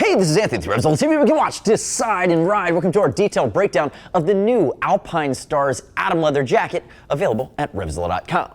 Hey, this is Anthony, RevZilla TV. We can watch, decide, and ride. Welcome to our detailed breakdown of the new Alpinestars Atem leather jacket, available at RevZilla.com.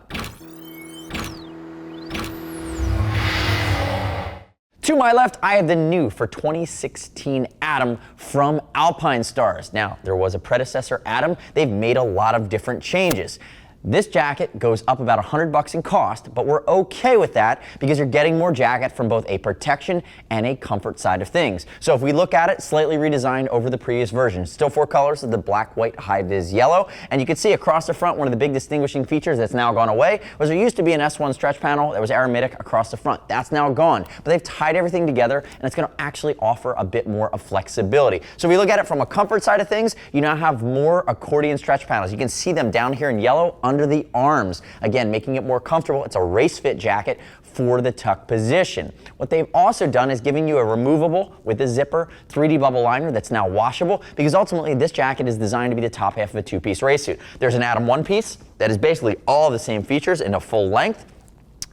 To my left, I have the new for 2016 Atem from Alpinestars. Now, there was a predecessor Atem. They've made a lot of different changes. This jacket goes up about $100 in cost, but we're okay with that because you're getting more jacket from both a protection and a comfort side of things. So if we look at it, slightly redesigned over the previous version. Still four colors of the black, white, high-vis yellow. And you can see across the front, one of the big distinguishing features that's now gone away was there used to be an S1 stretch panel that was aramidic across the front. That's now gone. But they've tied everything together, and it's going to actually offer a bit more of flexibility. So if we look at it from a comfort side of things, you now have more accordion stretch panels. You can see them down here in yellow under the arms, again making it more comfortable. It's a race fit jacket for the tuck position. What they've also done is giving you a removable with a zipper 3D bubble liner that's now washable, because ultimately this jacket is designed to be the top half of a two-piece race suit. There's an Atem one piece that is basically all the same features in a full length.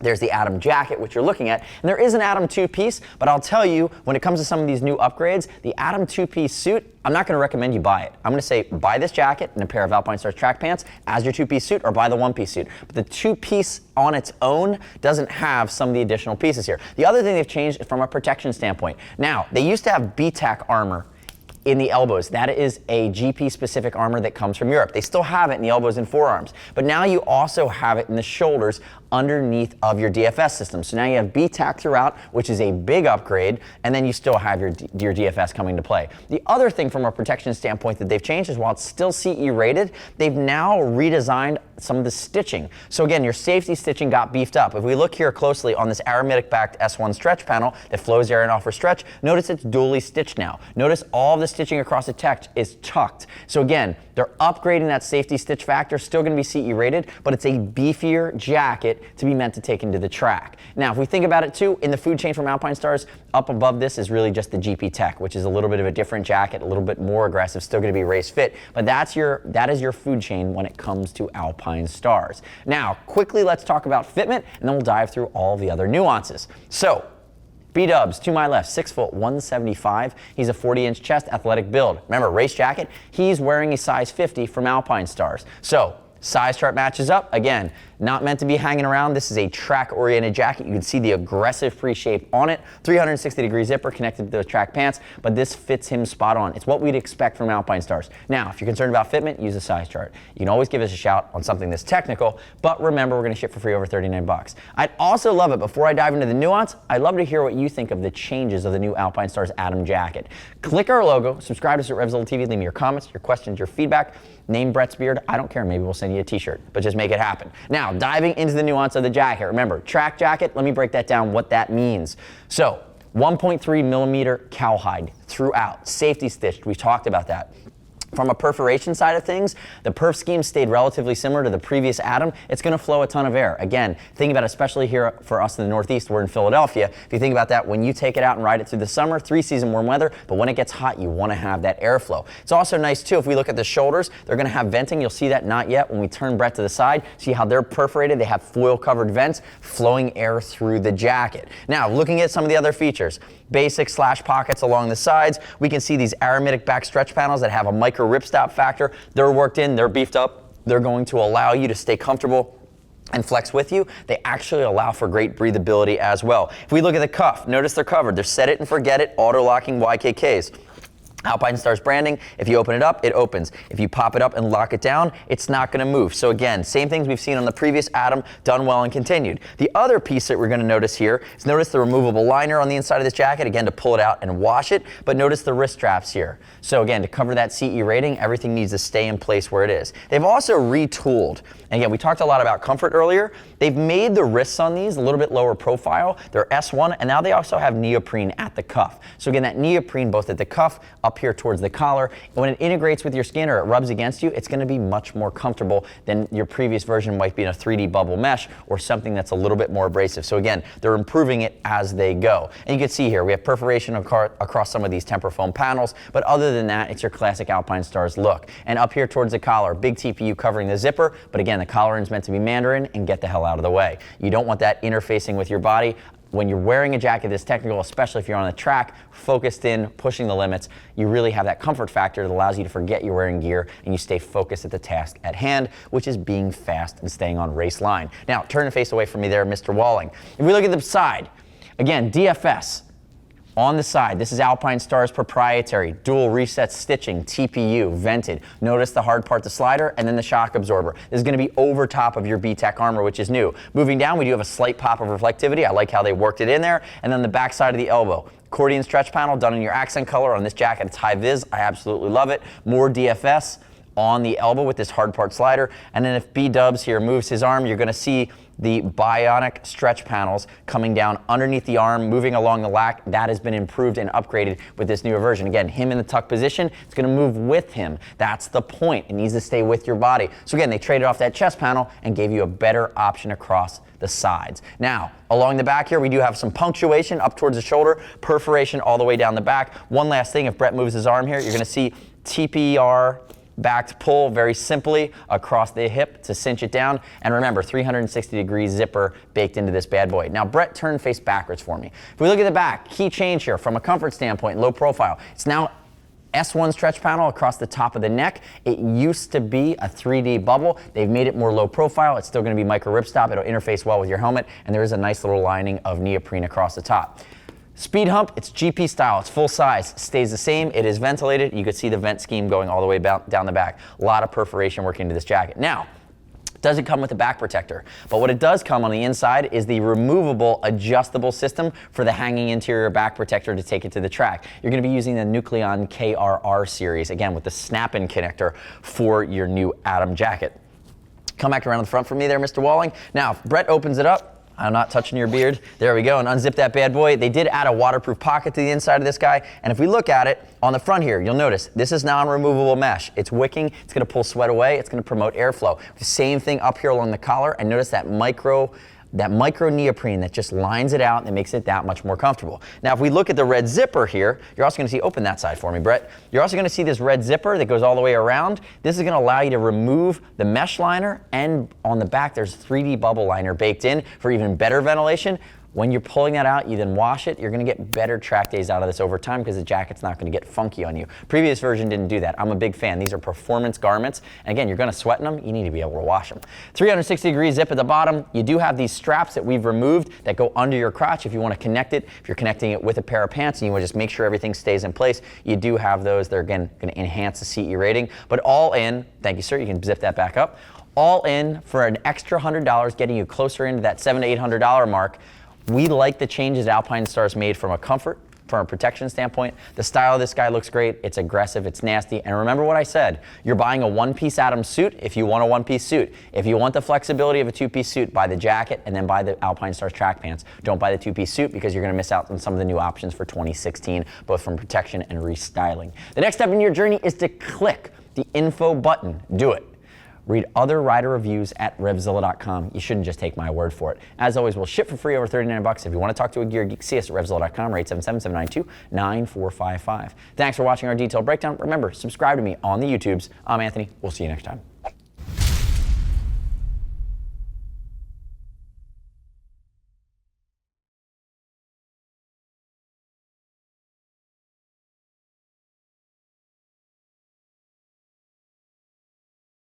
There's the Atem jacket, which you're looking at, and there is an Atem two-piece, but I'll tell you, when it comes to some of these new upgrades, the Atem two-piece suit, I'm not going to recommend you buy it. I'm going to say buy this jacket and a pair of Alpinestars track pants as your two-piece suit, or buy the one-piece suit. But the two-piece on its own doesn't have some of the additional pieces here. The other thing they've changed is from a protection standpoint. Now, they used to have BTAC armor in the elbows. That is a GP specific armor that comes from Europe. They still have it in the elbows and forearms, but now you also have it in the shoulders underneath of your DFS system. So now you have BTAC throughout, which is a big upgrade, and then you still have your DFS coming to play. The other thing from a protection standpoint that they've changed is while it's still CE rated, they've now redesigned some of the stitching. So again, your safety stitching got beefed up. If we look here closely on this aramidic backed S1 stretch panel that flows air and offers stretch, notice it's dually stitched now. Notice all the stitching across the text is tucked. So again, they're upgrading that safety stitch factor, still going to be CE rated, but it's a beefier jacket to be meant to take into the track. Now, if we think about it too, in the food chain from Alpinestars, up above this is really just the GP Tech, which is a little bit of a different jacket, a little bit more aggressive, still going to be race fit, but that is your food chain when it comes to Alpinestars. Now, quickly, let's talk about fitment, and then we'll dive through all the other nuances. So, B-Dubs, to my left, 6 foot 175. He's a 40-inch chest, athletic build. Remember, race jacket, he's wearing a size 50 from Alpinestars. So, size chart matches up. Again, not meant to be hanging around. This is a track-oriented jacket. You can see the aggressive free shape on it. 360-degree zipper connected to those track pants, but this fits him spot on. It's what we'd expect from Alpinestars. Now, if you're concerned about fitment, use a size chart. You can always give us a shout on something this technical, but remember, we're going to ship for free over 39 bucks. I'd also love it, before I dive into the nuance, I'd love to hear what you think of the changes of the new Alpinestars Atem jacket. Click our logo, subscribe to us at RevZilla TV, leave me your comments, your questions, your feedback. Name Brett's beard. I don't care. Maybe we'll send you a t-shirt, but just make it happen. Now, diving into the nuance of the jacket. Remember, track jacket, let me break that down, what that means. So, 1.3 millimeter cowhide throughout, safety stitched, we've talked about that. From a perforation side of things, the perf scheme stayed relatively similar to the previous Atem. It's going to flow a ton of air. Again, think about it, especially here for us in the Northeast, we're in Philadelphia. If you think about that, when you take it out and ride it through the summer, 3-season warm weather, but when it gets hot, you want to have that airflow. It's also nice too, if we look at the shoulders, they're going to have venting. You'll see that not yet when we turn Brett to the side. See how they're perforated? They have foil covered vents flowing air through the jacket. Now, looking at some of the other features, basic slash pockets along the sides. We can see these aramidic back stretch panels that have a micro ripstop factor. They're worked in, they're beefed up. They're going to allow you to stay comfortable and flex with you. They actually allow for great breathability as well. If we look at the cuff, notice they're covered. They're set it and forget it, auto-locking YKKs. Alpinestars branding, if you open it up, it opens. If you pop it up and lock it down, it's not going to move. So again, same things we've seen on the previous Atem, done well and continued. The other piece that we're going to notice here is notice the removable liner on the inside of this jacket, again to pull it out and wash it, but notice the wrist straps here. So again, to cover that CE rating, everything needs to stay in place where it is. They've also retooled. And again, we talked a lot about comfort earlier. They've made the wrists on these a little bit lower profile. They're S1, and now they also have neoprene at the cuff. So again, that neoprene both at the cuff, up here towards the collar, and when it integrates with your skin or it rubs against you, it's going to be much more comfortable than your previous version might be in a 3D bubble mesh or something that's a little bit more abrasive. So again, they're improving it as they go. And you can see here, we have perforation across some of these temper foam panels, but other than that, it's your classic Alpinestars look. And up here towards the collar, big TPU covering the zipper, but again, the collar is meant to be Mandarin and get the hell out of the way. You don't want that interfacing with your body. when you're wearing a jacket this technical, especially if you're on the track, focused in, pushing the limits, you really have that comfort factor that allows you to forget you're wearing gear and you stay focused at the task at hand, which is being fast and staying on race line. Now, turn and face away from me there, Mr. Walling. If we look at the side, again, DFS. On the side, this is Alpinestars proprietary, dual reset stitching, TPU, vented. Notice the hard part, the slider, and then the shock absorber. This is gonna be over top of your B-Tech armor, which is new. Moving down, we do have a slight pop of reflectivity. I like how they worked it in there. And then the back side of the elbow. Accordion stretch panel done in your accent color on this jacket. It's high vis, I absolutely love it. More DFS on the elbow with this hard part slider. And then if B-Dubs here moves his arm, you're gonna see the bionic stretch panels coming down underneath the arm, moving along the lac. That has been improved and upgraded with this newer version. Again, him in the tuck position, it's gonna move with him. That's the point. It needs to stay with your body. So again, they traded off that chest panel and gave you a better option across the sides. Now, along the back here, we do have some punctuation up towards the shoulder, perforation all the way down the back. One last thing, if Brett moves his arm here, you're gonna see TPR backed pull very simply across the hip to cinch it down. And remember, 360-degree zipper baked into this bad boy. Now, Brett, turn face backwards for me. If we look at the back, key change here from a comfort standpoint, low profile. It's now S1 stretch panel across the top of the neck. It used to be a 3D bubble. They've made it more low profile. It's still going to be micro ripstop. It'll interface well with your helmet, and there is a nice little lining of neoprene across the top. Speed hump, it's GP style, it's full size, stays the same, it is ventilated. You could see the vent scheme going all the way down the back. A lot of perforation working into this jacket. Now, it doesn't come with a back protector, but what it does come on the inside is the removable, adjustable system for the hanging interior back protector to take it to the track. You're gonna be using the Nucleon KRR series, again with the snap-in connector for your new Atem jacket. Come back around the front for me there, Mr. Walling. Now, if Brett opens it up, I'm not touching your beard. There we go, and unzip that bad boy. They did add a waterproof pocket to the inside of this guy, and if we look at it, on the front here, you'll notice this is non-removable mesh. It's wicking, it's gonna pull sweat away, it's gonna promote airflow. The same thing up here along the collar, and notice that micro neoprene that just lines it out and makes it that much more comfortable. Now, if we look at the red zipper here, you're also gonna see, open that side for me, Brett. You're also gonna see this red zipper that goes all the way around. This is gonna allow you to remove the mesh liner, and on the back, there's 3D bubble liner baked in for even better ventilation. When you're pulling that out, you then wash it, you're gonna get better track days out of this over time because the jacket's not gonna get funky on you. Previous version didn't do that. I'm a big fan. These are performance garments. And again, you're gonna sweat in them, you need to be able to wash them. 360-degree zip at the bottom. You do have these straps that we've removed that go under your crotch if you wanna connect it. If you're connecting it with a pair of pants and you wanna just make sure everything stays in place, you do have those. They're again gonna enhance the CE rating. But all in, thank you sir, you can zip that back up. All in for an extra $100, getting you closer into that $700 to $800 mark. We like the changes Alpinestars made from a comfort, from a protection standpoint. The style of this guy looks great. It's aggressive, it's nasty. And remember what I said, you're buying a one-piece Atem suit if you want a one-piece suit. If you want the flexibility of a two-piece suit, buy the jacket and then buy the Alpinestars track pants. Don't buy the two-piece suit because you're gonna miss out on some of the new options for 2016, both from protection and restyling. The next step in your journey is to click the info button. Do it. Read other rider reviews at RevZilla.com. You shouldn't just take my word for it. As always, we'll ship for free over $39. If you want to talk to a gear geek, see us at RevZilla.com or 877-792-9455. Thanks for watching our detailed breakdown. Remember, subscribe to me on the YouTubes. I'm Anthony. We'll see you next time.